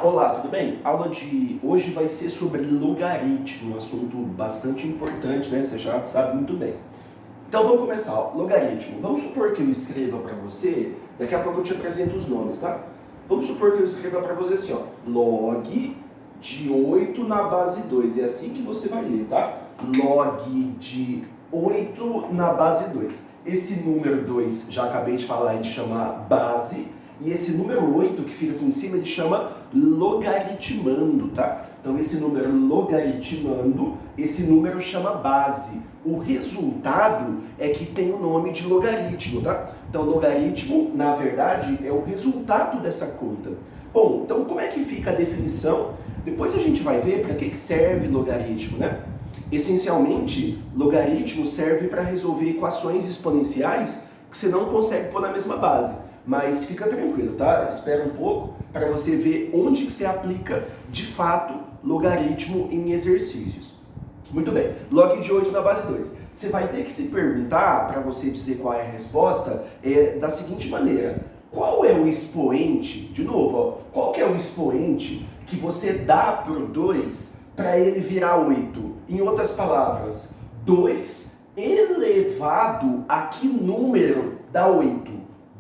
Olá, tudo bem? A aula de hoje vai ser sobre logaritmo, um assunto bastante importante, né? Você já sabe muito bem. Então vamos começar, ó. Logaritmo. Vamos supor que eu escreva para você, daqui a pouco eu te apresento os nomes, tá? Vamos supor que eu escreva para você assim, ó, log de 8 na base 2. É assim que você vai ler, tá? Log de 8 na base 2. Esse número 2, já acabei de falar, ele chama base. E esse número 8 que fica aqui em cima, ele chama logaritmando, tá? Então esse número logaritmando, esse número chama base. O resultado é que tem o nome de logaritmo, tá? Então logaritmo, na verdade, é o resultado dessa conta. Bom, então como é que fica a definição? Depois a gente vai ver para que serve logaritmo, né? Essencialmente, logaritmo serve para resolver equações exponenciais que você não consegue pôr na mesma base. Mas fica tranquilo, tá? Espera um pouco para você ver onde que você aplica, de fato, logaritmo em exercícios. Muito bem, log de 8 na base 2. Você vai ter que se perguntar, para você dizer qual é a resposta, da seguinte maneira. Qual é o expoente, de novo, ó, qual que é o expoente que você dá para o 2 para ele virar 8? Em outras palavras, 2 elevado a que número dá 8?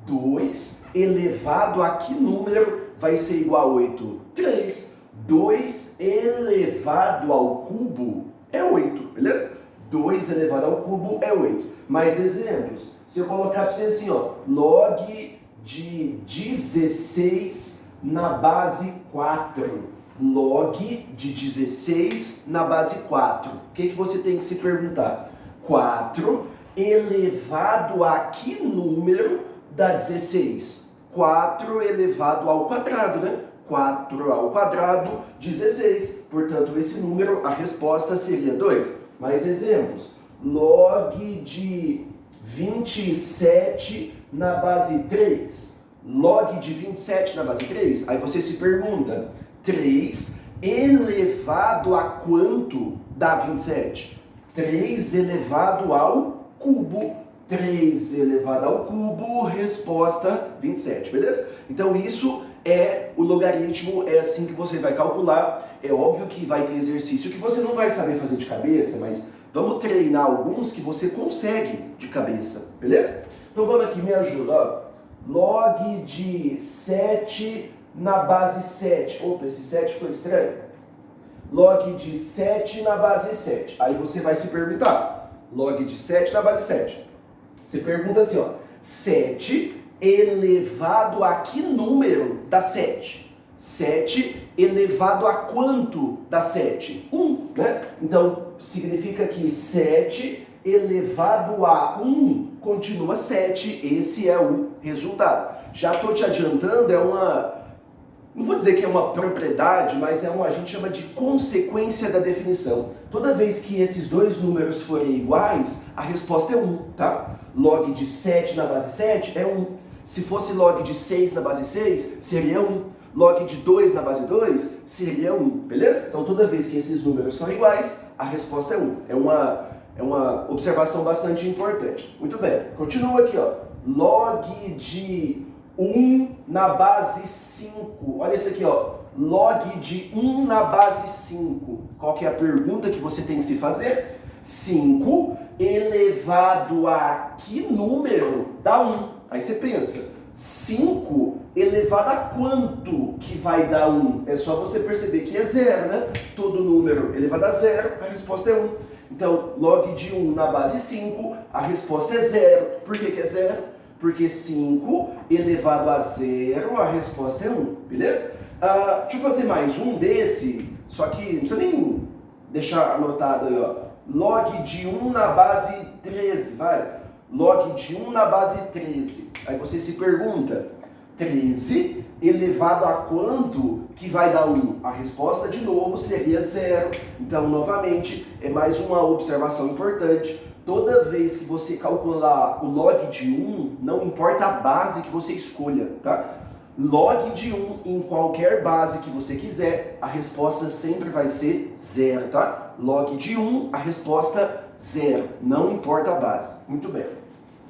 2 elevado a que número vai ser igual a 8? 3. 2 elevado ao cubo é 8, beleza? 2 elevado ao cubo é 8. Mais exemplos. Se eu colocar para você assim, ó, log de 16 na base 4. Log de 16 na base 4. O que você tem que se perguntar? 4 elevado a que número dá 16? 4 elevado ao quadrado, né? 4 ao quadrado, 16. Portanto, esse número, a resposta seria 2. Mais exemplos. Log de 27 na base 3. Log de 27 na base 3. Aí você se pergunta, 3 elevado a quanto dá 27? 3 elevado ao cubo. 3 elevado ao cubo, resposta 27, beleza? Então isso é o logaritmo, é assim que você vai calcular. É óbvio que vai ter exercício que você não vai saber fazer de cabeça, mas vamos treinar alguns que você consegue de cabeça, beleza? Então vamos aqui, me ajuda, ó. Log de 7 na base 7. Opa, esse 7 ficou estranho. Log de 7 na base 7. Aí você vai se perguntar, log de 7 na base 7. Você pergunta assim, ó, 7 elevado a que número dá 7? 7 elevado a quanto dá 7? 1, né? Então, significa que 7 elevado a 1 continua 7. Esse é o resultado. Já estou te adiantando, não vou dizer que é uma propriedade, mas a gente chama de consequência da definição. Toda vez que esses dois números forem iguais, a resposta é 1, tá? Log de 7 na base 7 é 1. Se fosse log de 6 na base 6, seria 1. Log de 2 na base 2, seria 1, beleza? Então toda vez que esses números são iguais, a resposta é 1. É uma observação bastante importante. Muito bem, continua aqui, ó. Log de 1 na base 5. Olha isso aqui, ó. Log de 1 na base 5. Qual que é a pergunta que você tem que se fazer? 5 elevado a que número dá 1? Aí você pensa, 5 elevado a quanto que vai dar 1? É só você perceber que é 0, né? Todo número elevado a 0, a resposta é 1. Então, log de 1 na base 5, a resposta é 0. Por que é 0? Porque 5 elevado a 0, a resposta é 1, beleza? Deixa eu fazer mais um desse, só que não precisa nem deixar anotado aí, ó. Log de 1 na base 13, vai. Log de 1 na base 13. Aí você se pergunta, 13 elevado a quanto que vai dar 1? A resposta, de novo, seria 0. Então, novamente, é mais uma observação importante. Toda vez que você calcular o log de 1, não importa a base que você escolha, tá? Log de 1 em qualquer base que você quiser, a resposta sempre vai ser 0, tá? Log de 1, a resposta 0, não importa a base. Muito bem.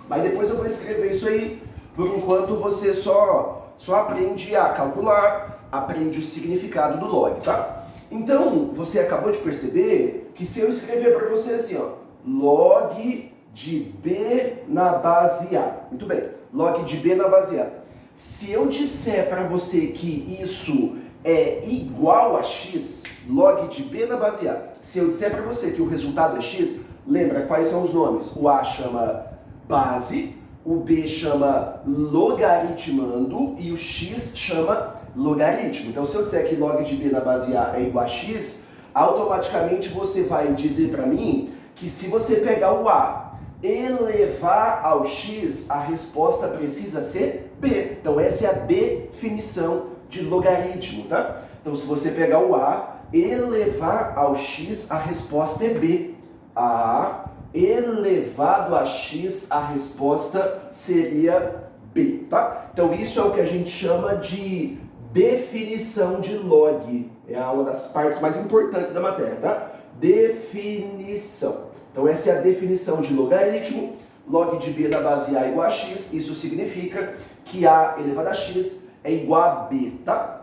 Mas depois eu vou escrever isso aí, por enquanto você só aprende a calcular, aprende o significado do log, tá? Então, você acabou de perceber que se eu escrever para você assim, ó, log de B na base A. Muito bem, log de B na base A. Se eu disser para você que isso é igual a x, log de B na base A. Se eu disser para você que o resultado é x, lembra quais são os nomes? O A chama base, o B chama logaritmando e o x chama logaritmo. Então, se eu disser que log de B na base A é igual a x, automaticamente você vai dizer para mim que se você pegar o A elevar ao x, a resposta precisa ser B. Então, essa é a definição de logaritmo, tá? Então, se você pegar o A elevar ao x, a resposta é B. A elevado a x, a resposta seria B, tá? Então, isso é o que a gente chama de definição de log. É uma das partes mais importantes da matéria, tá? Definição. Então, essa é a definição de logaritmo. Log de B da base A igual a x. Isso significa que A elevado a x é igual a B, tá?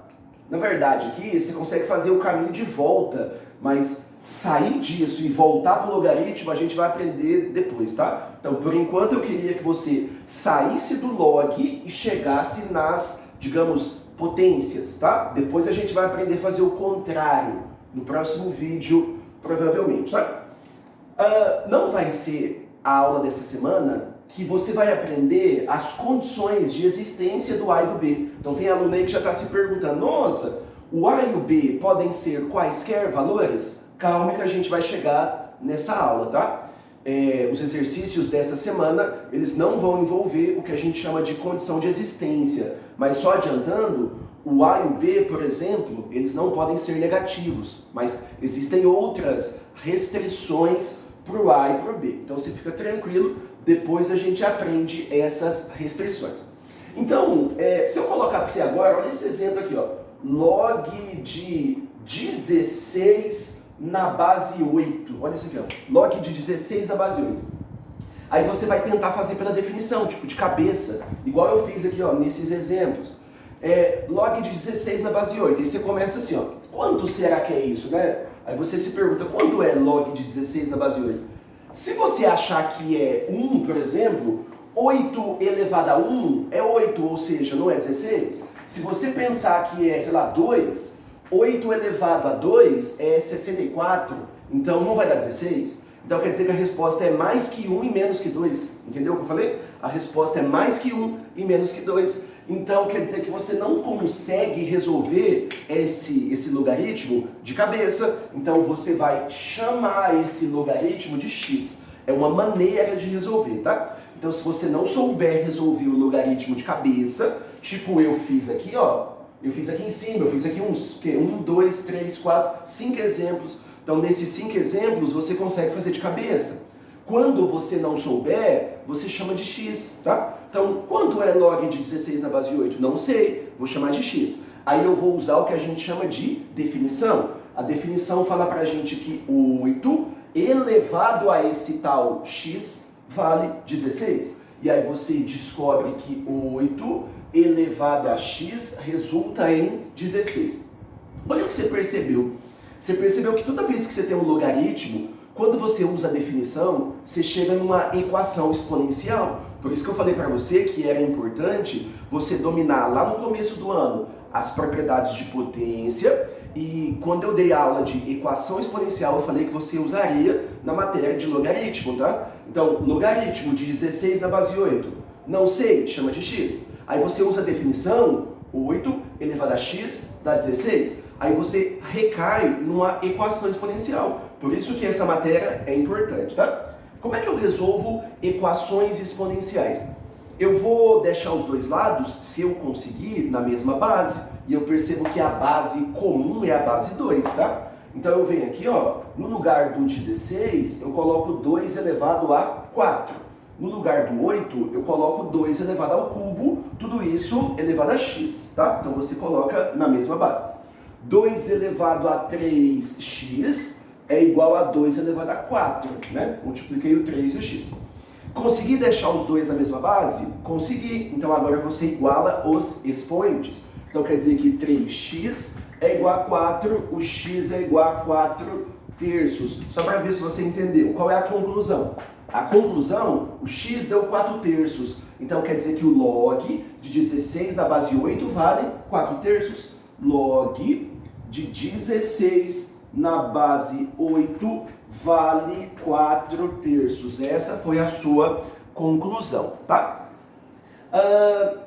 Na verdade, aqui você consegue fazer o caminho de volta, mas sair disso e voltar para o logaritmo a gente vai aprender depois, tá? Então, por enquanto, eu queria que você saísse do log e chegasse nas, digamos, potências, tá? Depois a gente vai aprender a fazer o contrário no próximo vídeo, provavelmente, tá? Não vai ser a aula dessa semana que você vai aprender as condições de existência do A e do B. Então tem aluno aí que já está se perguntando, nossa, o A e o B podem ser quaisquer valores? Calma que a gente vai chegar nessa aula, tá? Os exercícios dessa semana, eles não vão envolver o que a gente chama de condição de existência. Mas só adiantando, o A e o B, por exemplo, eles não podem ser negativos, mas existem outras restrições para o A e para o B. Então você fica tranquilo, depois a gente aprende essas restrições. Então, se eu colocar para você agora, olha esse exemplo aqui, ó, log de 16 na base 8. Olha isso aqui, ó, log de 16 na base 8. Aí você vai tentar fazer pela definição, tipo de cabeça, igual eu fiz aqui, ó, nesses exemplos. Log de 16 na base 8. Aí você começa assim, ó, quanto será que é isso, né? Aí você se pergunta, quanto é log de 16 na base 8? Se você achar que é 1, por exemplo, 8 elevado a 1 é 8, ou seja, não é 16. Se você pensar que é, sei lá, 2, 8 elevado a 2 é 64, então não vai dar 16. Então quer dizer que a resposta é mais que 1 e menos que 2. Entendeu o que eu falei? A resposta é mais que 1 e menos que 2. Então quer dizer que você não consegue resolver esse logaritmo de cabeça. Então você vai chamar esse logaritmo de x. É uma maneira de resolver, tá? Então se você não souber resolver o logaritmo de cabeça, tipo eu fiz aqui, ó. Eu fiz aqui em cima, eu fiz aqui uns 1, 2, 3, 4, 5 exemplos. Então, nesses 5 exemplos, você consegue fazer de cabeça. Quando você não souber, você chama de x, tá? Então, quanto é log de 16 na base 8? Não sei, vou chamar de x. Aí eu vou usar o que a gente chama de definição. A definição fala pra gente que 8 elevado a esse tal x vale 16. E aí você descobre que 8 elevado a x resulta em 16. Olha o que você percebeu. Você percebeu que toda vez que você tem um logaritmo, quando você usa a definição, você chega numa equação exponencial. Por isso que eu falei para você que era importante você dominar lá no começo do ano as propriedades de potência. E quando eu dei a aula de equação exponencial, eu falei que você usaria na matéria de logaritmo, tá? Então, logaritmo de 16 na base 8. Não sei, chama de x. Aí você usa a definição, 8 elevado a x dá 16. Aí você recai numa equação exponencial. Por isso que essa matéria é importante, tá? Como é que eu resolvo equações exponenciais? Eu vou deixar os dois lados, se eu conseguir, na mesma base. E eu percebo que a base comum é a base 2, tá? Então eu venho aqui, ó, no lugar do 16, eu coloco 2 elevado a 4. No lugar do 8, eu coloco 2 elevado ao cubo, tudo isso elevado a x, tá? Então você coloca na mesma base. 2 elevado a 3x é igual a 2 elevado a 4, né? Multipliquei o 3 e o x. Consegui deixar os dois na mesma base? Consegui. Então agora você iguala os expoentes. Então quer dizer que 3x é igual a 4, o x é igual a 4 terços. Só para ver se você entendeu. Qual é a conclusão? A conclusão, o x deu 4 terços. Então quer dizer que o log de 16 na base 8 vale 4 terços. Log de 16 na base 8 vale 4 terços. Essa foi a sua conclusão, tá?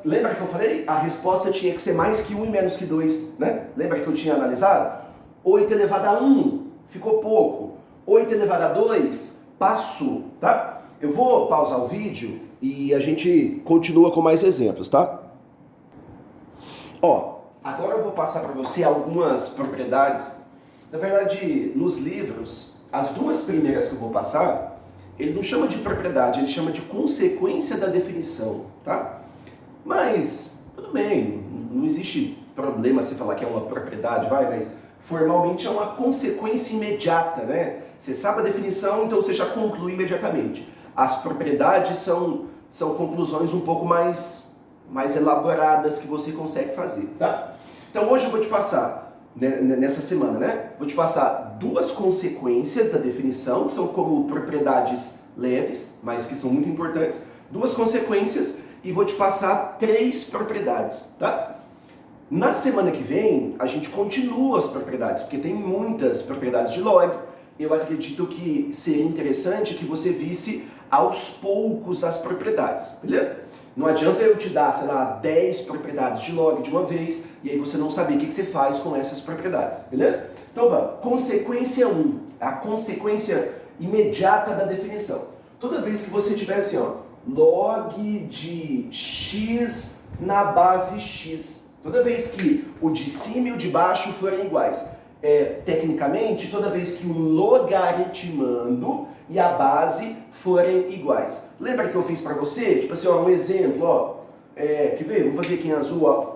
Lembra que eu falei? A resposta tinha que ser mais que 1 e menos que 2, né? Lembra que eu tinha analisado? 8 elevado a 1 ficou pouco. 8 elevado a 2 passou, tá? Eu vou pausar o vídeo e a gente continua com mais exemplos, tá? Ó, agora eu vou passar para você algumas propriedades. Na verdade, nos livros, as duas primeiras que eu vou passar, ele não chama de propriedade, ele chama de consequência da definição, tá? Mas, tudo bem, não existe problema você falar que é uma propriedade, mas formalmente é uma consequência imediata, né? Você sabe a definição, então você já conclui imediatamente. As propriedades são conclusões um pouco mais elaboradas que você consegue fazer, tá? Então hoje eu vou te passar, nessa semana, né? Vou te passar duas consequências da definição, que são como propriedades leves, mas que são muito importantes. Duas consequências e vou te passar 3 propriedades, tá? Na semana que vem, a gente continua as propriedades, porque tem muitas propriedades de log. Eu acredito que seria interessante que você visse aos poucos as propriedades, beleza? Não adianta eu te dar, sei lá, 10 propriedades de log de uma vez e aí você não saber o que você faz com essas propriedades, beleza? Então vamos. Consequência 1, a consequência imediata da definição. Toda vez que você tiver assim, ó, log de x na base x, toda vez que o de cima e o de baixo forem iguais, tecnicamente, toda vez que o logaritmando e a base forem iguais. Lembra que eu fiz para você? Tipo assim, ó, um exemplo, ó. Quer ver? Vamos fazer aqui em azul, ó.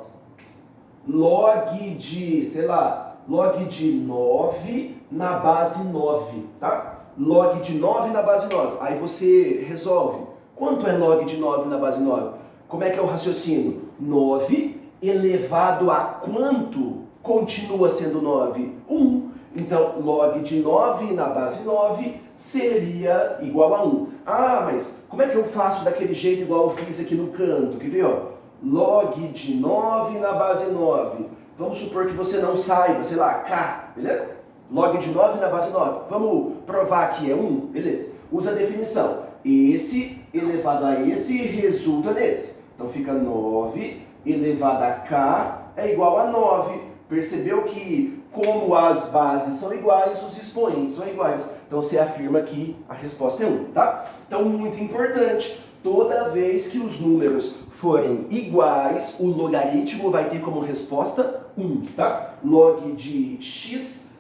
Log de, sei lá, log de 9 na base 9, tá? Log de 9 na base 9. Aí você resolve. Quanto é log de 9 na base 9? Como é que é o raciocínio? 9 elevado a quanto continua sendo 9? 1. Então, log de 9 na base 9 seria igual a 1. Ah, mas como é que eu faço daquele jeito igual eu fiz aqui no canto? Quer ver, ó? Log de 9 na base 9. Vamos supor que você não saiba, sei lá, K, beleza? Log de 9 na base 9. Vamos provar que é 1? Beleza. Usa a definição. Esse elevado a esse resulta nesse. Então fica 9 elevado a K é igual a 9. Percebeu que, como as bases são iguais, os expoentes são iguais. Então você afirma que a resposta é 1, tá? Então, muito importante, toda vez que os números forem iguais, o logaritmo vai ter como resposta 1, tá? Log de x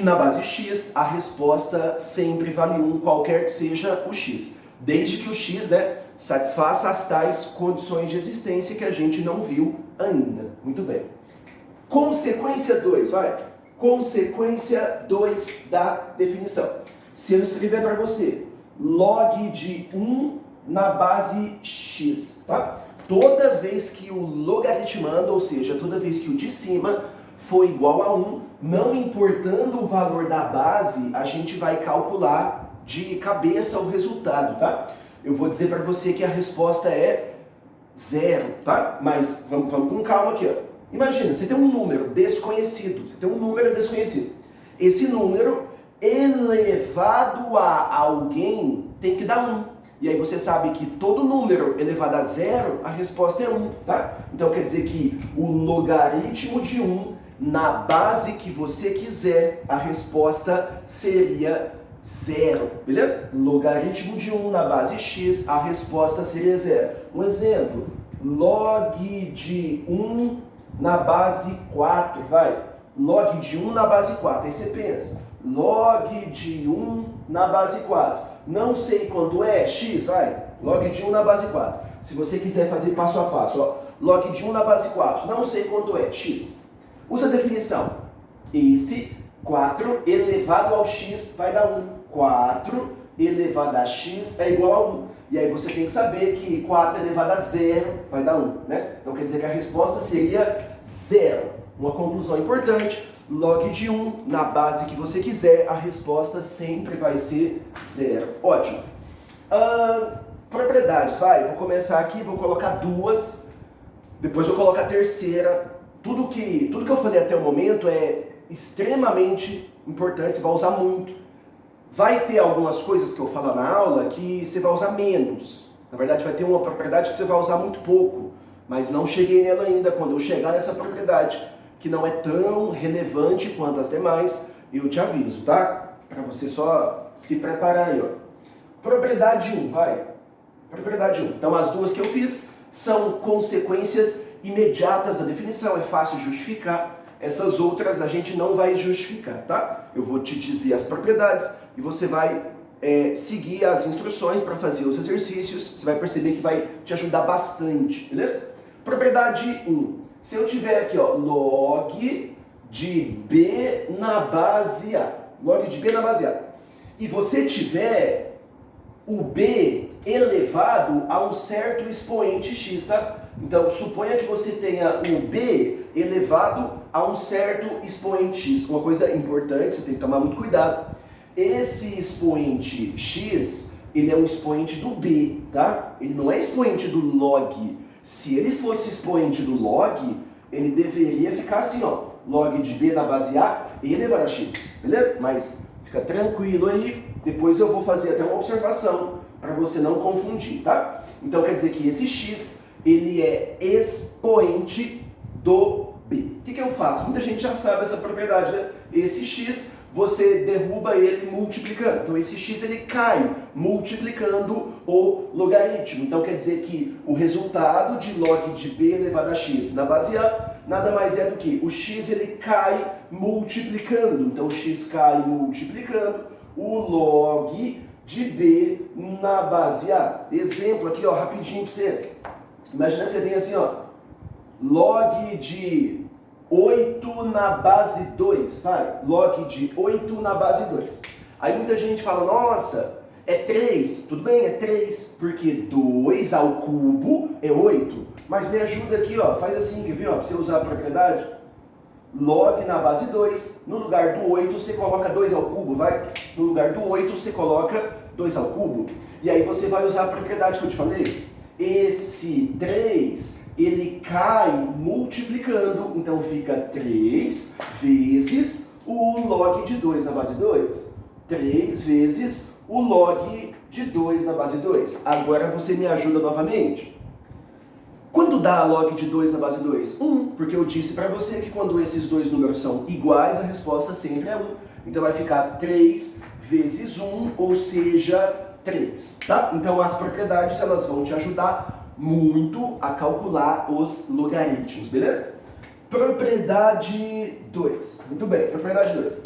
na base x, a resposta sempre vale 1, qualquer que seja o x. Desde que o x, né, satisfaça as tais condições de existência que a gente não viu ainda. Muito bem. Consequência 2, vai. Consequência 2 da definição. Se eu escrever para você log de 1 na base x, tá? Toda vez que o logaritmando, ou seja, toda vez que o de cima for igual a 1, não importando o valor da base, a gente vai calcular de cabeça o resultado, tá? Eu vou dizer para você que a resposta é 0, tá? Mas vamos com calma aqui, ó. Imagina, você tem um número desconhecido. Esse número elevado a alguém tem que dar 1. E aí você sabe que todo número elevado a 0, a resposta é 1, tá? Então quer dizer que o logaritmo de 1 na base que você quiser, a resposta seria 0, beleza? Logaritmo de 1 na base x, a resposta seria 0. Um exemplo, log de 1 na base 4, vai. Log de 1 na base 4, aí você pensa, log de 1 na base 4. Não sei quanto é, x, vai. Log de 1 na base 4. Se você quiser fazer passo a passo, ó, log de 1 na base 4, não sei quanto é, x. Usa a definição. Esse 4 elevado ao x vai dar 1. 4 elevado a x é igual a 1. E aí você tem que saber que 4 elevado a 0 vai dar 1, né? Então quer dizer que a resposta seria 0. Uma conclusão importante, log de 1 na base que você quiser, a resposta sempre vai ser 0. Ótimo. Propriedades, vou começar aqui, vou colocar 2, depois vou colocar a terceira. Tudo que eu falei até o momento é extremamente importante, você vai usar muito. Vai ter algumas coisas que eu falo na aula que você vai usar menos. Na verdade, vai ter uma propriedade que você vai usar muito pouco, mas não cheguei nela ainda. Quando eu chegar nessa propriedade, que não é tão relevante quanto as demais, eu te aviso, tá? Para você só se preparar aí, ó. Propriedade 1, Propriedade 1. Então, as duas que eu fiz são consequências imediatas da definição, é fácil de justificar. Essas outras a gente não vai justificar, tá? Eu vou te dizer as propriedades e você vai seguir as instruções para fazer os exercícios. Você vai perceber que vai te ajudar bastante, beleza? Propriedade 1. Se eu tiver aqui, ó, log de B na base A. Log de B na base A. E você tiver o B elevado a um certo expoente x, tá? Então, suponha que você tenha o B elevado a um certo expoente x. Uma coisa importante, você tem que tomar muito cuidado. Esse expoente x, ele é um expoente do B, tá? Ele não é expoente do log. Se ele fosse expoente do log, ele deveria ficar assim, ó. Log de B na base A elevado a x, beleza? Mas fica tranquilo aí, depois eu vou fazer até uma observação para você não confundir, tá? Então quer dizer que esse x, ele é expoente do B. O que eu faço? Muita gente já sabe essa propriedade, né? Esse x, você derruba ele multiplicando. Então esse x, ele cai multiplicando o logaritmo. Então quer dizer que o resultado de log de B elevado a x na base A nada mais é do que o x, ele cai multiplicando. Então o x cai multiplicando o log de B na base A. Exemplo aqui, ó, rapidinho para você. Imagina que você tem assim, ó, log de 8 na base 2, log de 8 na base 2. Aí muita gente fala, nossa, é 3, tudo bem, é 3, porque 2 ao cubo é 8. Mas me ajuda aqui, ó, faz assim, quer ver, ó, pra você usar a propriedade? Log na base 2, no lugar do 8 você coloca 2 ao cubo, No lugar do 8 você coloca 2 ao cubo. E aí você vai usar a propriedade que eu te falei. Esse 3, ele cai multiplicando, então fica 3 vezes o log de 2 na base 2. 3 vezes o log de 2 na base 2. Agora você me ajuda novamente. Quando dá log de 2 na base 2? 1, porque eu disse para você que quando esses dois números são iguais, a resposta sempre é 1. Então vai ficar 3 vezes 1, ou seja, 3, tá? Então as propriedades, elas vão te ajudar muito a calcular os logaritmos, beleza? Propriedade 2. Muito bem, propriedade 2.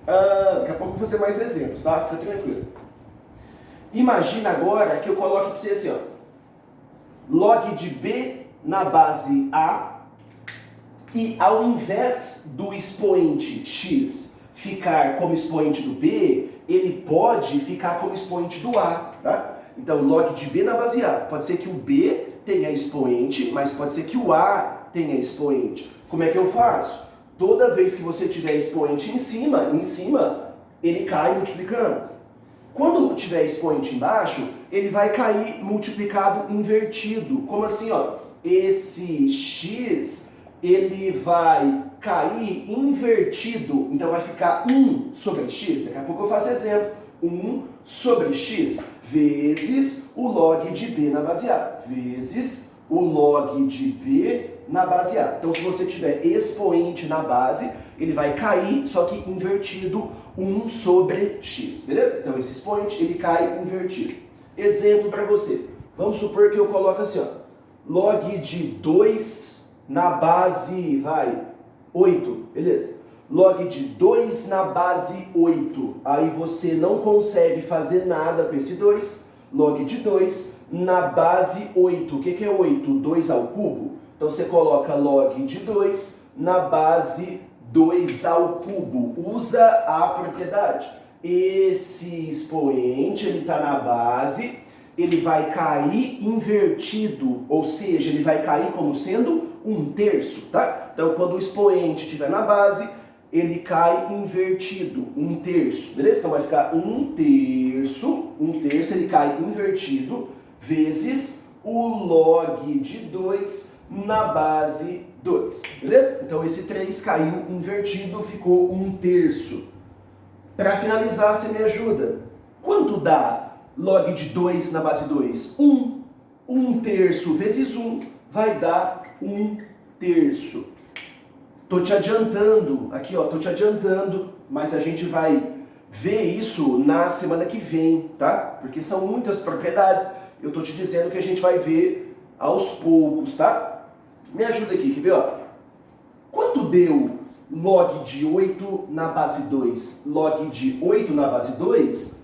Daqui a pouco eu vou fazer mais exemplos, tá? Fica tranquilo. Imagina agora que eu coloque para você assim, ó. Log de B na base A, e ao invés do expoente x ficar como expoente do B, ele pode ficar como expoente do A, tá? Então, log de B na base A. Pode ser que o B tenha expoente, mas pode ser que o A tenha expoente. Como é que eu faço? Toda vez que você tiver expoente em cima, ele cai multiplicando. Quando tiver expoente embaixo, ele vai cair multiplicado invertido. Como assim, ó? Esse x, ele vai cair invertido. Então vai ficar 1 sobre x. Daqui a pouco eu faço exemplo. 1 sobre x vezes o log de B na base A. Vezes o log de B na base A. Então se você tiver expoente na base, ele vai cair, só que invertido, 1 sobre x, beleza? Então esse expoente, ele cai invertido. Exemplo para você. Vamos supor que eu coloco assim, ó. Log de 2 na base, 8, beleza? Log de 2 na base 8. Aí você não consegue fazer nada com esse 2. Log de 2 na base 8. O que é 8? 2 ao cubo. Então você coloca log de 2 na base 2 ao cubo. Usa a propriedade. Esse expoente, ele está na base ele vai cair invertido, ou seja, ele vai cair como sendo 1/3, tá? Então, quando o expoente estiver na base, ele cai invertido, 1/3, beleza? Então vai ficar 1/3, ele cai invertido, vezes o log de 2 na base 2, beleza? Então esse 3 caiu invertido, ficou 1/3. Para finalizar, você me ajuda. Quanto dá log de 2 na base 2? 1. 1/3 vezes 1 vai dar 1/3. Tô te adiantando, aqui ó, tô te adiantando, mas a gente vai ver isso na semana que vem, tá? Porque são muitas propriedades, eu tô te dizendo que a gente vai ver aos poucos, tá? Me ajuda aqui, quer ver, ó? Quanto deu log de 8 na base 2? Log de 8 na base 2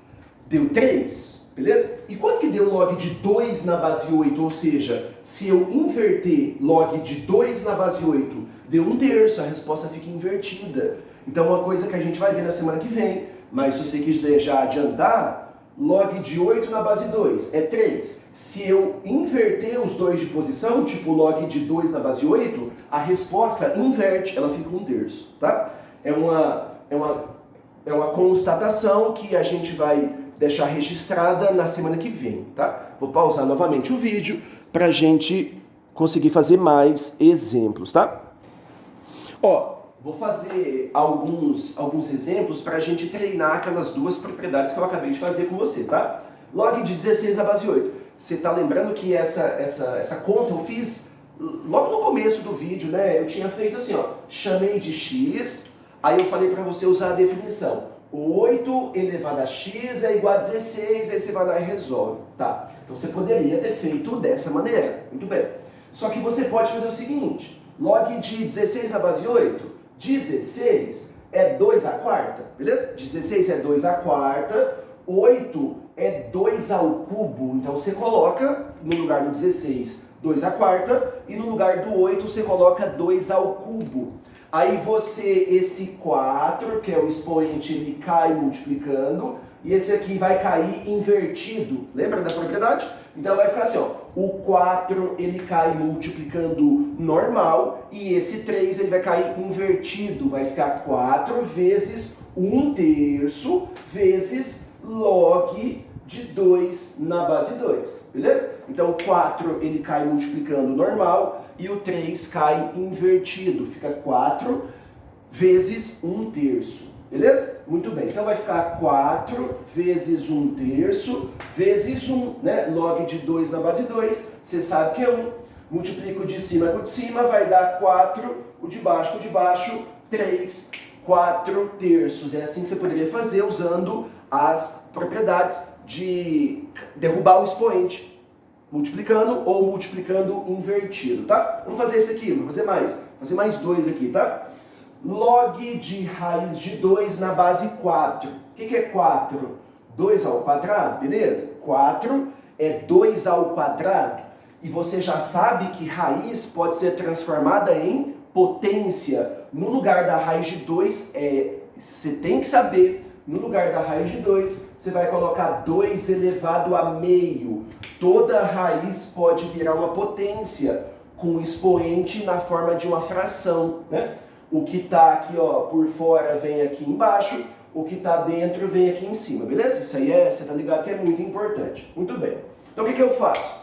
deu 3, beleza? E quanto que deu log de 2 na base 8? Ou seja, se eu inverter log de 2 na base 8, deu 1/3, a resposta fica invertida. Então uma coisa que a gente vai ver na semana que vem, mas se você quiser já adiantar, log de 8 na base 2 é 3. Se eu inverter os dois de posição, tipo log de 2 na base 8, a resposta inverte, ela fica 1/3, tá? É uma constatação que a gente vai deixar registrada na semana que vem, tá? Vou pausar novamente o vídeo para a gente conseguir fazer mais exemplos, tá? Ó, vou fazer alguns exemplos para a gente treinar aquelas duas propriedades que eu acabei de fazer com você, tá? Log de 16 na base 8. Você tá lembrando que essa conta eu fiz logo no começo do vídeo, né? Eu tinha feito assim, ó, chamei de x, aí eu falei para você usar a definição. 8 elevado a x é igual a 16, aí você vai lá e resolve, tá? Então você poderia ter feito dessa maneira, muito bem. Só que você pode fazer o seguinte, log de 16 na base 8, 16 é 2 à quarta, beleza? 16 é 2 à quarta, 8 é 2 ao cubo, então você coloca no lugar do 16 2 à quarta e no lugar do 8 você coloca 2 ao cubo. Aí esse 4, que é o expoente, ele cai multiplicando, e esse aqui vai cair invertido. Lembra da propriedade? Então vai ficar assim, ó, o 4 ele cai multiplicando normal, e esse 3 ele vai cair invertido. Vai ficar 4 vezes 1/3 vezes log de 2 na base 2, beleza? Então o 4 ele cai multiplicando normal e o 3 cai invertido, fica 4 vezes 1/3, beleza? Muito bem, então vai ficar 4 vezes 1/3 vezes 1, né? Log de 2 na base 2, você sabe que é 1, multiplica o de cima com o de cima, vai dar 4, o de baixo com o de baixo, 3, 4/3. É assim que você poderia fazer usando as propriedades de derrubar o expoente, multiplicando ou multiplicando invertido, tá? Vamos fazer esse aqui, vamos fazer mais 2 aqui, tá? Log de raiz de 2 na base 4. O que é 4? 2 ao quadrado, beleza? 4 é 2 ao quadrado. E você já sabe que raiz pode ser transformada em potência. No lugar da raiz de 2, você tem que saber, no lugar da raiz de 2, você vai colocar 2 elevado a meio. Toda raiz pode virar uma potência com expoente na forma de uma fração, né? O que está aqui, ó, por fora vem aqui embaixo, o que está dentro vem aqui em cima, beleza? Isso aí você tá ligado que é muito importante. Muito bem. Então o que eu faço?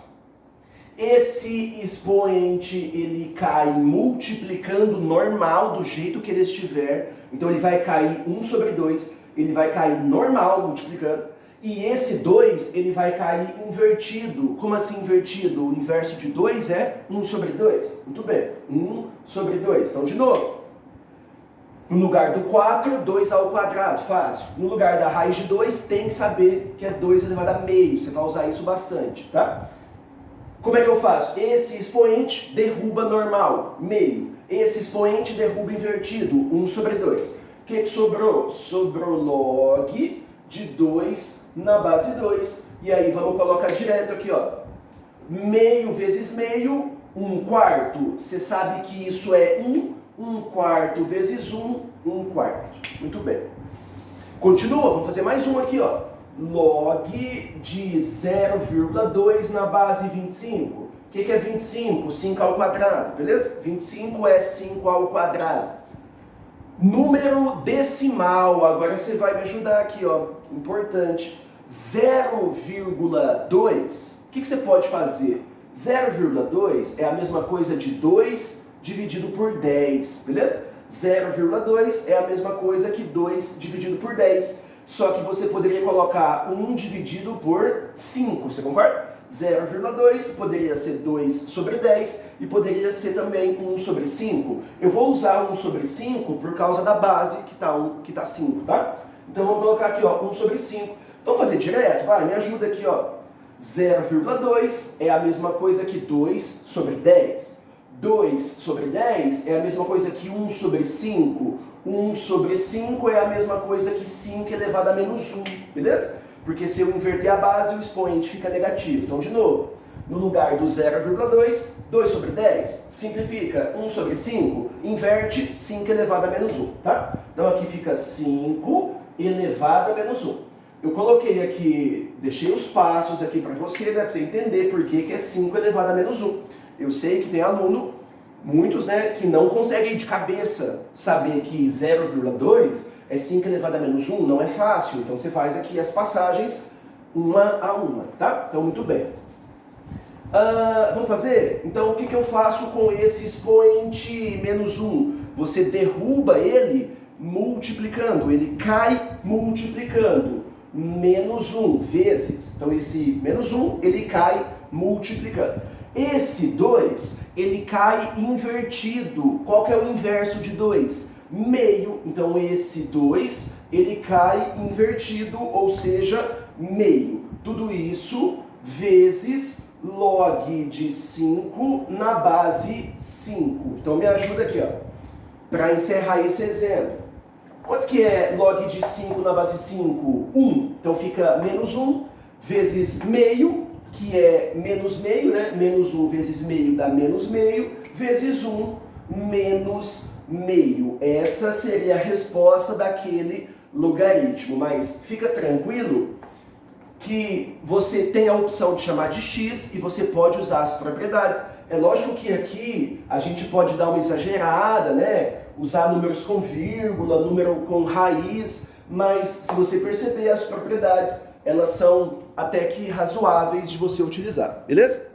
Esse expoente, ele cai multiplicando normal do jeito que ele estiver. Então ele vai cair 1/2, ele vai cair normal multiplicando. E esse 2, ele vai cair invertido. Como assim invertido? O inverso de 2 é 1/2. Muito bem, 1/2. Então de novo. No lugar do 4, 2 ao quadrado, fácil. No lugar da raiz de 2, tem que saber que é 2 elevado a meio. Você vai usar isso bastante, tá? Como é que eu faço? Esse expoente derruba normal, meio. Esse expoente derruba invertido, 1/2. O que sobrou? Sobrou log de 2 na base 2. E aí vamos colocar direto aqui, ó. Meio vezes meio, 1/4. Você sabe que isso é 1/4 vezes 1/4. Muito bem. Continua, vamos fazer mais um aqui, ó. log de 0,2 na base 25. O que é 25? 5 ao quadrado, beleza? 25 é 5 ao quadrado. Número decimal, agora você vai me ajudar aqui, ó, importante. 0,2, o que você pode fazer? 0,2 é a mesma coisa de 2 dividido por 10, beleza? 0,2 é a mesma coisa que 2 dividido por 10, só que você poderia colocar 1 dividido por 5, você concorda? 0,2 poderia ser 2 sobre 10 e poderia ser também 1 sobre 5. Eu vou usar 1 sobre 5 por causa da base que tá 5, tá? Então vamos colocar aqui, ó, 1 sobre 5. Vamos fazer direto? Vai, me ajuda aqui, ó. 0,2 é a mesma coisa que 2 sobre 10. 2 sobre 10 é a mesma coisa que 1 sobre 5. 1 sobre 5 é a mesma coisa que 5 elevado a menos 1, beleza? Porque se eu inverter a base, o expoente fica negativo. Então, de novo, no lugar do 0,2, 2 sobre 10, simplifica 1 sobre 5, inverte 5 elevado a menos 1, tá? Então, aqui fica 5 elevado a menos 1. Eu coloquei aqui, deixei os passos aqui para você, né, para você entender por que é 5 elevado a menos 1. Eu sei que tem aluno, muitos, né, que não conseguem de cabeça saber que 0,2 é 5 elevado a menos 1, não é fácil. Então você faz aqui as passagens uma a uma, tá? Então, muito bem. Vamos fazer? Então, o que eu faço com esse expoente menos 1? Você derruba ele multiplicando, ele cai multiplicando. Menos 1 vezes, então esse menos 1, ele cai multiplicando. Esse 2, ele cai invertido. Qual que é o inverso de 2? Meio. Então esse 2, ele cai invertido, ou seja, meio. Tudo isso vezes log de 5 na base 5. Então me ajuda aqui, ó, para encerrar esse exemplo. Quanto que é log de 5 na base 5? 1. Então fica menos 1 vezes meio, que é menos meio, né? Menos 1 vezes meio dá menos meio, vezes 1 menos meio. Essa seria a resposta daquele logaritmo. Mas fica tranquilo que você tem a opção de chamar de x e você pode usar as propriedades. É lógico que aqui a gente pode dar uma exagerada, né? Usar números com vírgula, número com raiz, mas se você perceber as propriedades, elas são até que razoáveis de você utilizar, beleza?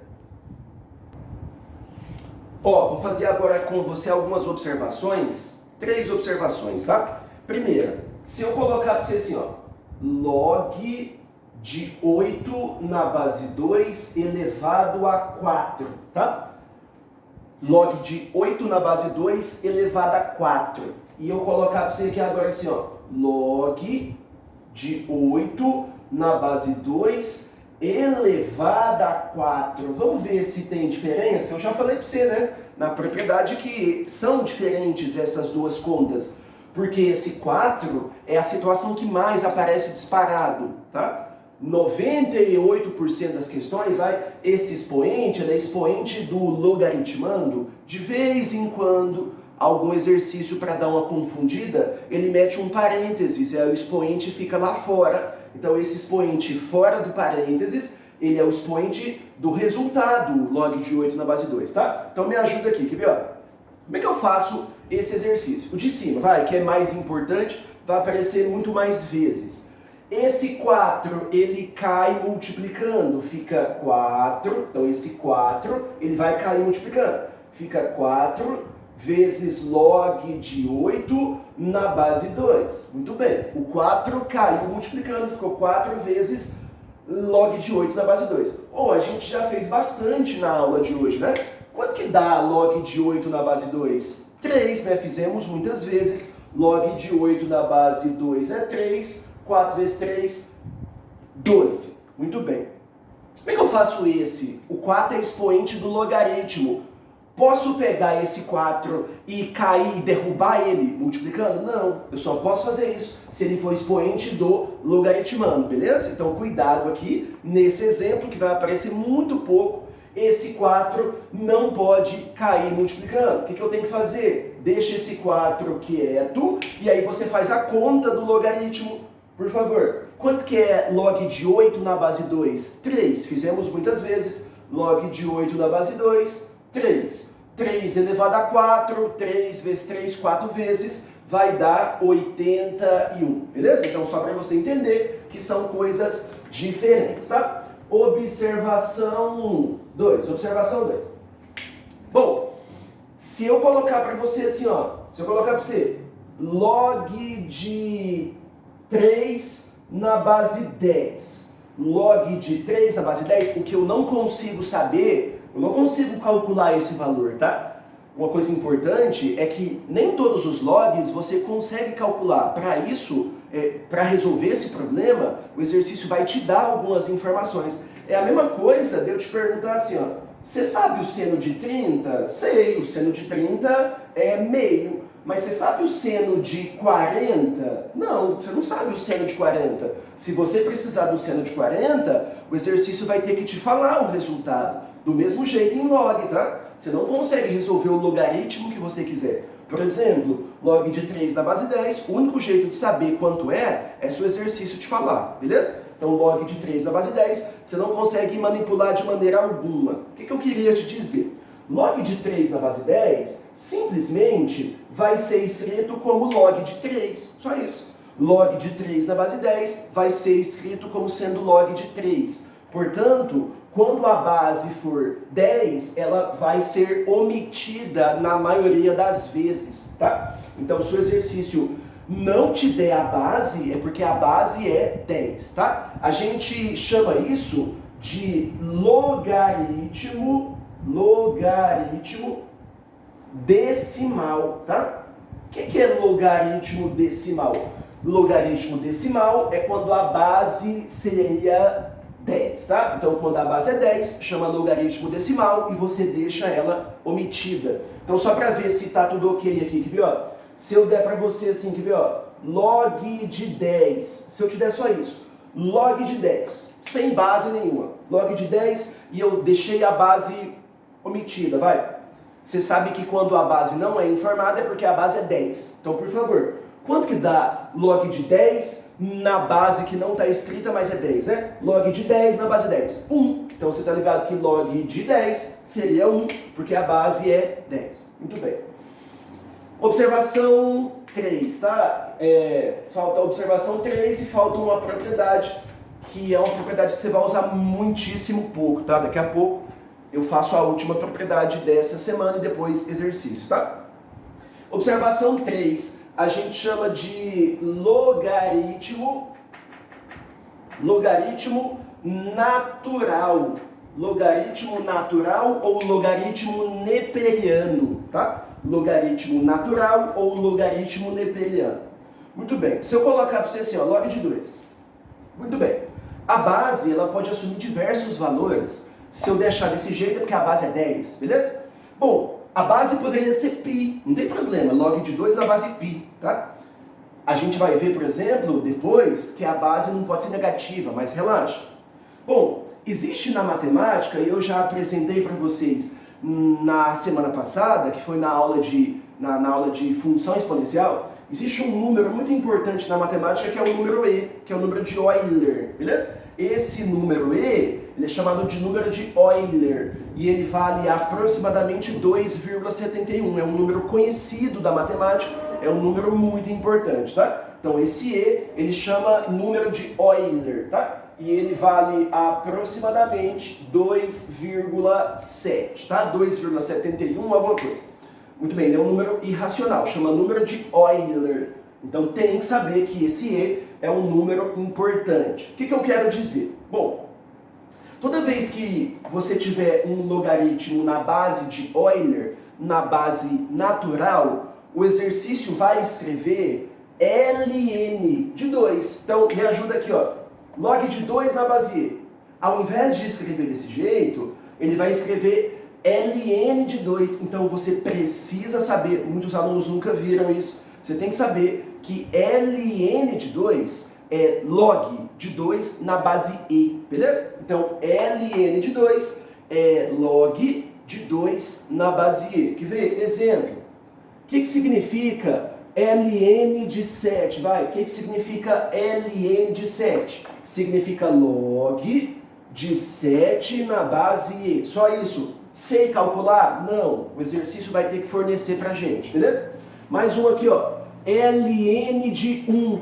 Ó, vou fazer agora com você algumas observações, 3 observações, tá? Primeira, se eu colocar para você assim, ó, log de 8 na base 2 elevado a 4, tá? Log de 8 na base 2 elevado a 4. E eu colocar para você aqui agora assim, ó, log de 8 na base 2 elevado a 4. Vamos ver se tem diferença? Eu já falei para você, né, na propriedade que são diferentes essas duas contas. Porque esse 4 é a situação que mais aparece disparado, tá? 98% das questões, esse expoente é expoente do logaritmando. De vez em quando, algum exercício para dar uma confundida, ele mete um parênteses, o expoente fica lá fora. Então esse expoente fora do parênteses, ele é o expoente do resultado, log de 8 na base 2, tá? Então me ajuda aqui, quer ver? Ó? Como é que eu faço esse exercício? O de cima, que é mais importante, vai aparecer muito mais vezes. Esse 4, ele cai multiplicando, fica 4, então esse 4, ele vai cair multiplicando, fica 4 vezes log de 8 na base 2. Muito bem, o 4 caiu multiplicando, ficou 4 vezes log de 8 na base 2. Bom, a gente já fez bastante na aula de hoje, né? Quanto que dá log de 8 na base 2? 3, né? Fizemos muitas vezes. Log de 8 na base 2 é 3. 4 vezes 3, 12. Muito bem. Como é que eu faço esse? O 4 é expoente do logaritmo. Posso pegar esse 4 e cair e derrubar ele multiplicando? Não, eu só posso fazer isso se ele for expoente do logaritmando, beleza? Então cuidado aqui, nesse exemplo que vai aparecer muito pouco, esse 4 não pode cair multiplicando. O que eu tenho que fazer? Deixa esse 4 quieto e aí você faz a conta do logaritmo. Por favor, Quanto que é log de 8 na base 2? 3. Fizemos muitas vezes. Log de 8 na base 2, 3. 3 elevado a 4, 3 vezes 3, 4 vezes, vai dar 81. Beleza? Então, só para você entender que são coisas diferentes, tá? Observação 2. Observação 2. Bom, se eu colocar para você assim, ó. Se eu colocar para você log de 3 na base 10. Log de 3 na base 10, o que eu não consigo saber, eu não consigo calcular esse valor, tá? Uma coisa importante é que nem todos os logs você consegue calcular. Para isso, para resolver esse problema, o exercício vai te dar algumas informações. É a mesma coisa de eu te perguntar assim, ó, você sabe o seno de 30? Sei, o seno de 30 é meio. Mas você sabe o seno de 40? Não, você não sabe o seno de 40. Se você precisar do seno de 40, o exercício vai ter que te falar o resultado. Do mesmo jeito em log, tá? Você não consegue resolver o logaritmo que você quiser. Por exemplo, log de 3 na base 10, o único jeito de saber quanto é se o exercício te falar, beleza? Então, log de 3 na base 10, você não consegue manipular de maneira alguma. O que eu queria te dizer? Log de 3 na base 10 simplesmente vai ser escrito como log de 3, só isso. Log de 3 na base 10 vai ser escrito como sendo log de 3. Portanto, quando a base for 10, ela vai ser omitida na maioria das vezes, tá? Então, se o exercício não te der a base, é porque a base é 10, tá? A gente chama isso de logaritmo decimal, tá? O que é logaritmo decimal? Logaritmo decimal é quando a base seria 10, tá? Então, quando a base é 10, chama logaritmo decimal e você deixa ela omitida. Então, só para ver se tá tudo ok aqui, quer ver, ó? Se eu der para você assim, quer ver, ó? Log de 10, se eu te der só isso, log de 10, sem base nenhuma, log de 10 e eu deixei a base omitida, vai. Você sabe que quando a base não é informada é porque a base é 10. Então, por favor, quanto que dá log de 10 na base que não está escrita, mas é 10, né? Log de 10 na base 10, 1. Então, você está ligado que log de 10 seria 1, porque a base é 10. Muito bem. Observação 3, tá? Falta a observação 3 e falta uma propriedade, que é uma propriedade que você vai usar muitíssimo pouco, tá? Daqui a pouco eu faço a última propriedade dessa semana e depois exercícios, tá? Observação 3, a gente chama de logaritmo natural. Logaritmo natural ou logaritmo neperiano, tá? Logaritmo natural ou logaritmo neperiano. Muito bem, se eu colocar para você assim, ó, log de 2. Muito bem, a base ela pode assumir diversos valores. Se eu deixar desse jeito é porque a base é 10, beleza? Bom, a base poderia ser π, não tem problema, log de 2 na base π, tá? A gente vai ver, por exemplo, depois, que a base não pode ser negativa, mas relaxa. Bom, existe na matemática, e eu já apresentei para vocês na semana passada, que foi na aula de função exponencial, existe um número muito importante na matemática que é o número e, que é o número de Euler, beleza? Esse número e, ele é chamado de número de Euler, e ele vale aproximadamente 2,71, é um número conhecido da matemática, é um número muito importante, tá? Então esse e, ele chama número de Euler, tá? E ele vale aproximadamente 2,7, tá? 2,71, alguma coisa. Muito bem, ele é um número irracional, chama número de Euler. Então tem que saber que esse e é um número importante. O que eu quero dizer? Bom, toda vez que você tiver um logaritmo na base de Euler, na base natural, o exercício vai escrever ln de 2. Então me ajuda aqui, ó. Log de 2 na base e. Ao invés de escrever desse jeito, ele vai escrever ln de 2. Então você precisa saber, muitos alunos nunca viram isso, você tem que saber que ln de 2 é log de 2 na base e, beleza? Então ln de 2 é log de 2 na base e. Quer ver? Exemplo. O que significa ln de 7, vai. O que significa ln de 7? Significa log de 7 na base E. Só isso. Sei calcular? Não. O exercício vai ter que fornecer pra gente, beleza? Mais um aqui, ó. ln de 1. O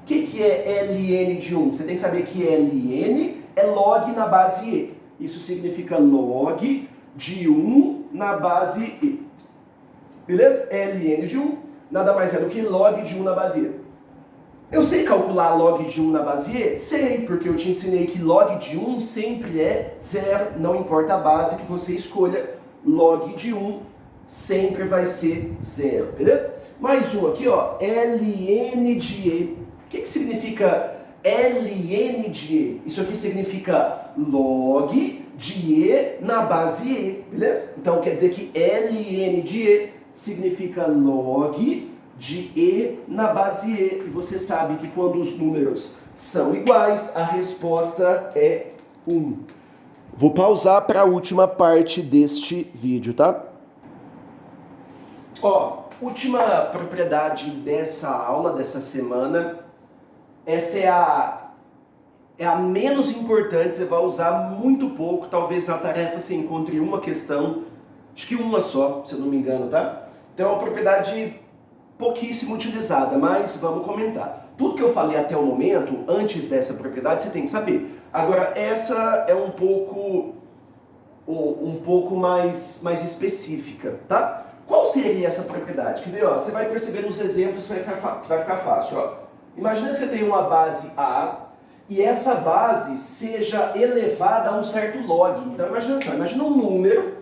que é ln de 1? Você tem que saber que ln é log na base E. Isso significa log de 1 na base E. Beleza? ln de 1 nada mais é do que log de 1 na base E. Eu sei calcular log de 1 na base E? Sei, porque eu te ensinei que log de 1 sempre é 0, não importa a base que você escolha, log de 1 sempre vai ser 0, beleza? Mais um aqui, ó, ln de E. O que significa ln de E? Isso aqui significa log de E na base E, beleza? Então quer dizer que ln de E significa log de E na base E. E você sabe que quando os números são iguais, a resposta é 1. Vou pausar para a última parte deste vídeo, tá? Ó, última propriedade dessa aula, dessa semana. Essa é a menos importante, você vai usar muito pouco. Talvez na tarefa você encontre uma questão, acho que uma só, se eu não me engano, tá? Então é uma propriedade pouquíssimo utilizada, mas vamos comentar. Tudo que eu falei até o momento, antes dessa propriedade, você tem que saber. Agora, essa é um pouco mais específica, tá? Qual seria essa propriedade? Quer ver, ó, você vai perceber nos exemplos que vai ficar fácil, ó. Imagina que você tem uma base A e essa base seja elevada a um certo log. Então imagina um número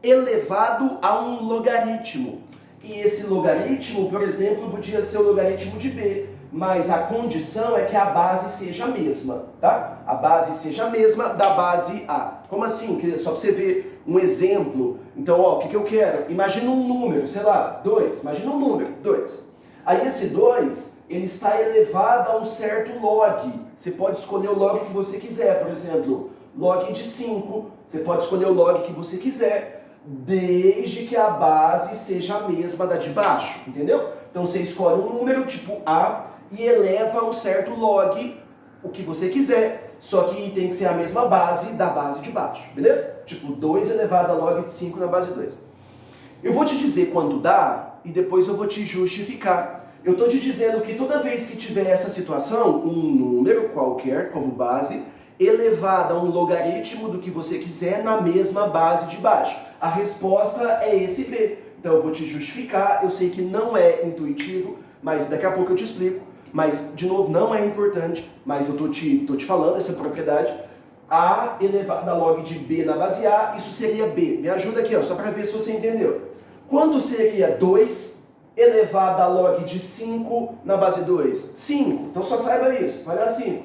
elevado a um logaritmo. E esse logaritmo, por exemplo, podia ser o logaritmo de b, mas a condição é que a base seja a mesma, tá? A base seja a mesma da base A. Como assim? Só para você ver um exemplo. Então, ó, o que eu quero? Imagina um número, sei lá, 2. Imagina um número, 2. Aí esse 2, ele está elevado a um certo log. Você pode escolher o log que você quiser, por exemplo, log de 5. Você pode escolher o log que você quiser, desde que a base seja a mesma da de baixo, entendeu? Então você escolhe um número tipo A e eleva um certo log, o que você quiser, só que tem que ser a mesma base da base de baixo, beleza? Tipo 2 elevado a log de 5 na base 2. Eu vou te dizer quando dá e depois eu vou te justificar. Eu estou te dizendo que toda vez que tiver essa situação, um número qualquer como base, elevado a um logaritmo do que você quiser na mesma base de baixo. A resposta é esse B. Então eu vou te justificar, eu sei que não é intuitivo, mas daqui a pouco eu te explico. Mas, de novo, não é importante, mas eu tô te falando essa propriedade. A elevado a log de B na base A, isso seria B. Me ajuda aqui, ó, só para ver se você entendeu. Quanto seria 2 elevado a log de 5 na base 2? 5. Então só saiba isso, vai dar 5.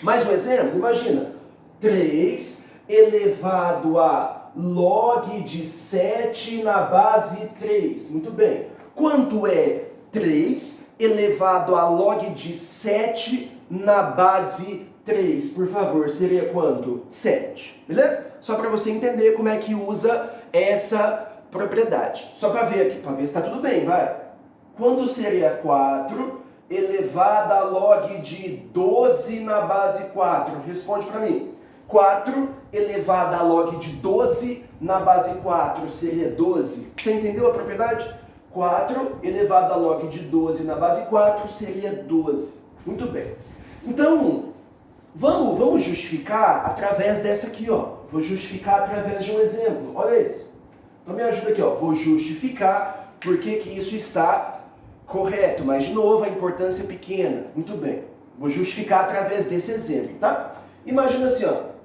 Mais um exemplo, imagina, 3 elevado a log de 7 na base 3. Muito bem. Quanto é 3 elevado a log de 7 na base 3? Por favor, seria quanto? 7. Beleza? Só para você entender como é que usa essa propriedade. Só para ver aqui, para ver se está tudo bem, vai. Quanto seria 4 elevado a log de 12 na base 4? Responde para mim. 4 elevado a log de 12 na base 4 seria 12. Você entendeu a propriedade? 4 elevado a log de 12 na base 4 seria 12. Muito bem. Então, vamos justificar através dessa aqui, ó. Vou justificar através de um exemplo. Olha isso. Então me ajuda aqui, ó. Vou justificar por que isso está correto, mas de novo a importância é pequena. Muito bem. Vou justificar através desse exemplo, tá? Imagina assim, ó.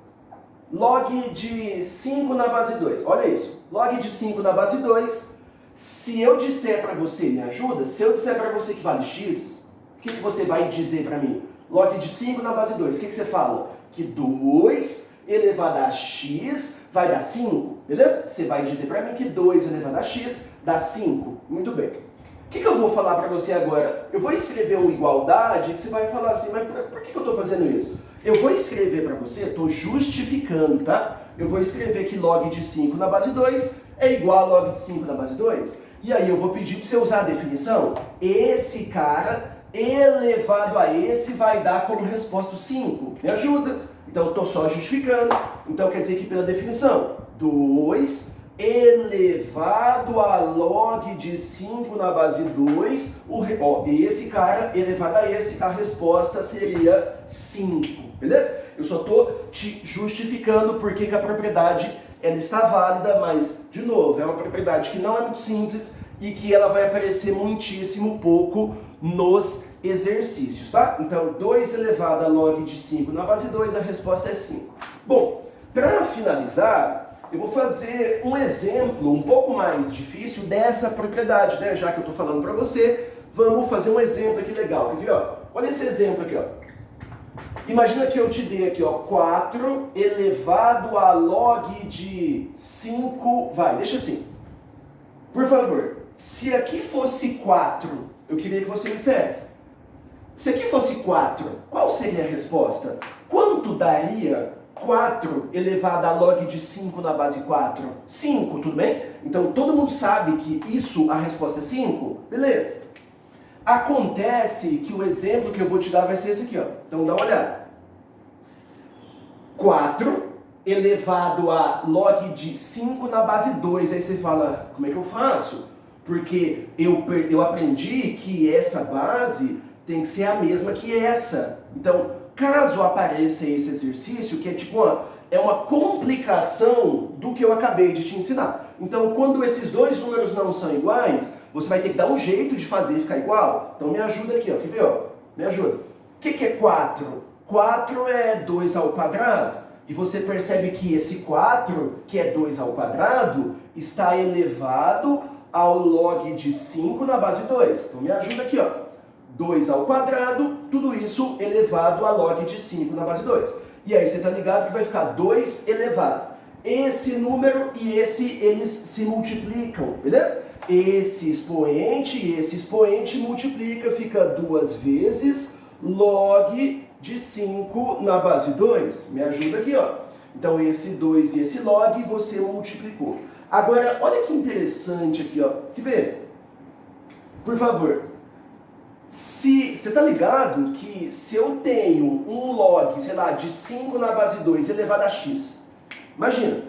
Log de 5 na base 2. Olha isso. Log de 5 na base 2. Se eu disser para você, me ajuda? Se eu disser para você que vale x, o que você vai dizer para mim? Log de 5 na base 2. O que você fala? Que 2 elevado a x vai dar 5. Beleza? Você vai dizer para mim que 2 elevado a x dá 5. Muito bem. O que eu vou falar para você agora? Eu vou escrever uma igualdade que você vai falar assim, mas por que eu estou fazendo isso? Eu vou escrever para você, estou justificando, tá? Eu vou escrever que log de 5 na base 2 é igual a log de 5 na base 2. E aí eu vou pedir para você usar a definição. Esse cara elevado a esse vai dar como resposta 5. Me ajuda? Então eu estou só justificando. Então quer dizer que pela definição, 2 elevado a log de 5 na base 2, esse cara elevado a esse, a resposta seria 5. Beleza? Eu só estou te justificando porque que a propriedade ela está válida, mas, de novo, é uma propriedade que não é muito simples e que ela vai aparecer muitíssimo pouco nos exercícios, tá? Então, 2 elevado a log de 5 na base 2, a resposta é 5. Bom, para finalizar, eu vou fazer um exemplo um pouco mais difícil dessa propriedade, né? Já que eu estou falando para você, vamos fazer um exemplo aqui legal. Quer ver, ó? Olha esse exemplo aqui, ó. Imagina que eu te dei aqui, ó, 4 elevado a log de 5... Vai, deixa assim. Por favor, se aqui fosse 4, eu queria que você me dissesse. Se aqui fosse 4, qual seria a resposta? Quanto daria 4 elevado a log de 5 na base 4? 5, tudo bem? Então, todo mundo sabe que isso, a resposta é 5? Beleza. Acontece que o exemplo que eu vou te dar vai ser esse aqui, ó. Então, dá uma olhada. 4 elevado a log de 5 na base 2. Aí você fala, como é que eu faço? Porque eu aprendi que essa base tem que ser a mesma que essa. Então, caso apareça esse exercício, que é tipo uma complicação do que eu acabei de te ensinar. Então, quando esses dois números não são iguais, você vai ter que dar um jeito de fazer ficar igual. Então, me ajuda aqui, ó. Quer ver, ó? Me ajuda. O que é 4? 4 é 2 ao quadrado. E você percebe que esse 4, que é 2 ao quadrado, está elevado ao log de 5 na base 2. Então, me ajuda aqui, ó. 2 ao quadrado, tudo isso elevado a log de 5 na base 2. E aí você está ligado que vai ficar 2 elevado. Esse número e esse, eles se multiplicam, beleza? Esse expoente e esse expoente multiplica, fica 2 vezes log de 5 na base 2. Me ajuda aqui, ó. Então esse 2 e esse log você multiplicou. Agora, olha que interessante aqui, ó. Quer ver? Por favor. Você está ligado que se eu tenho um log, sei lá, de 5 na base 2 elevado a x, imagina,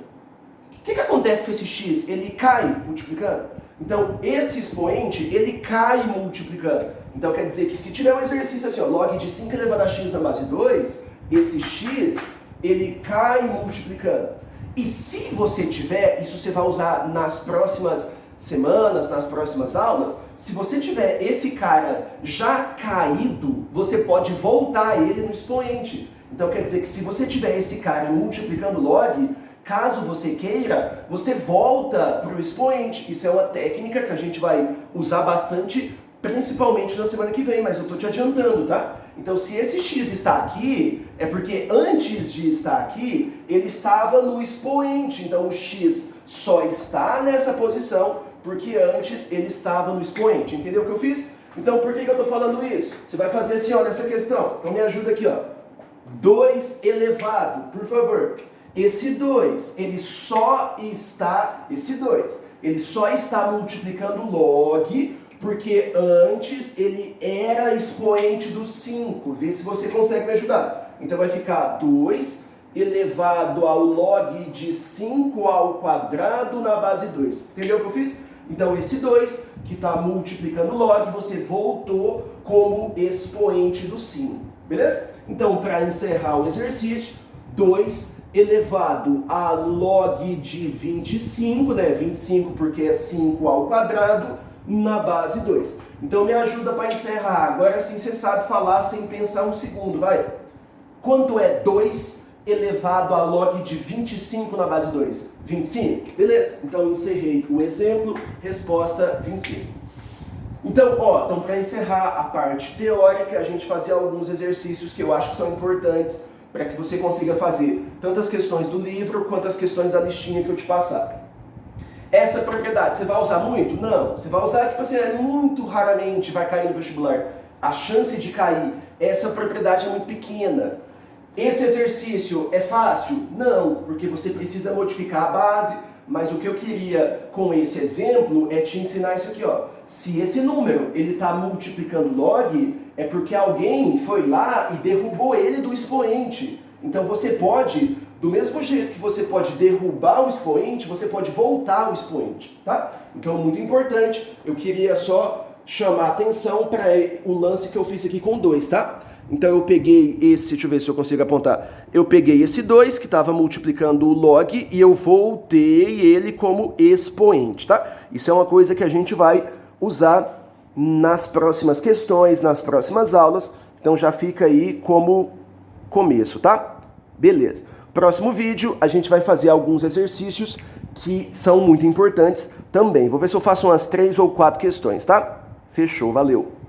o que acontece com esse x? Ele cai multiplicando. Então, esse expoente, ele cai multiplicando. Então, quer dizer que se tiver um exercício assim, ó, log de 5 elevado a x na base 2, esse x, ele cai multiplicando. E se você tiver, isso você vai usar nas próximas semanas, nas próximas aulas, se você tiver esse cara já caído, você pode voltar ele no expoente. Então quer dizer que se você tiver esse cara multiplicando log, caso você queira, você volta para o expoente. Isso é uma técnica que a gente vai usar bastante, principalmente na semana que vem, mas eu estou te adiantando, tá? Então se esse x está aqui, é porque antes de estar aqui, ele estava no expoente. Então o x só está nessa posição porque antes ele estava no expoente. Entendeu o que eu fiz? Então por que eu estou falando isso? Você vai fazer assim, ó, nessa questão. Então me ajuda aqui, ó. 2 elevado, por favor. Esse 2, ele só está multiplicando log, porque antes ele era expoente do 5. Vê se você consegue me ajudar. Então vai ficar 2 elevado ao log de 5 ao quadrado na base 2. Entendeu o que eu fiz? Então esse 2, que está multiplicando log, você voltou como expoente do 5. Beleza? Então, para encerrar o exercício, 2 elevado a log de 25, né? 25 porque é 5 ao quadrado, na base 2. Então me ajuda para encerrar. Agora sim você sabe falar sem pensar um segundo, vai. Quanto é 2 elevado a log de 25 na base 2? 25? Beleza. Então encerrei o exemplo, resposta 25. Então, para encerrar a parte teórica, a gente fazer alguns exercícios que eu acho que são importantes para que você consiga fazer tanto as questões do livro quanto as questões da listinha que eu te passar. Essa propriedade, você vai usar muito? Não. Você vai usar, tipo assim, muito raramente vai cair no vestibular. A chance de cair, essa propriedade é muito pequena. Esse exercício é fácil? Não, porque você precisa modificar a base, Mas o que eu queria com esse exemplo é te ensinar isso aqui, ó. Se esse número ele está multiplicando log, é porque alguém foi lá e derrubou ele do expoente. Então você pode, do mesmo jeito que você pode derrubar o expoente, você pode voltar ao expoente, tá? Então muito importante, eu queria só chamar a atenção para o lance que eu fiz aqui com 2, tá? Então eu peguei esse, deixa eu ver se eu consigo apontar. Eu peguei esse 2 que estava multiplicando o log e eu voltei ele como expoente, tá? Isso é uma coisa que a gente vai usar nas próximas questões, nas próximas aulas. Então já fica aí como começo, tá? Beleza. Próximo vídeo a gente vai fazer alguns exercícios que são muito importantes também. Vou ver se eu faço umas 3 ou 4 questões, tá? Fechou, valeu!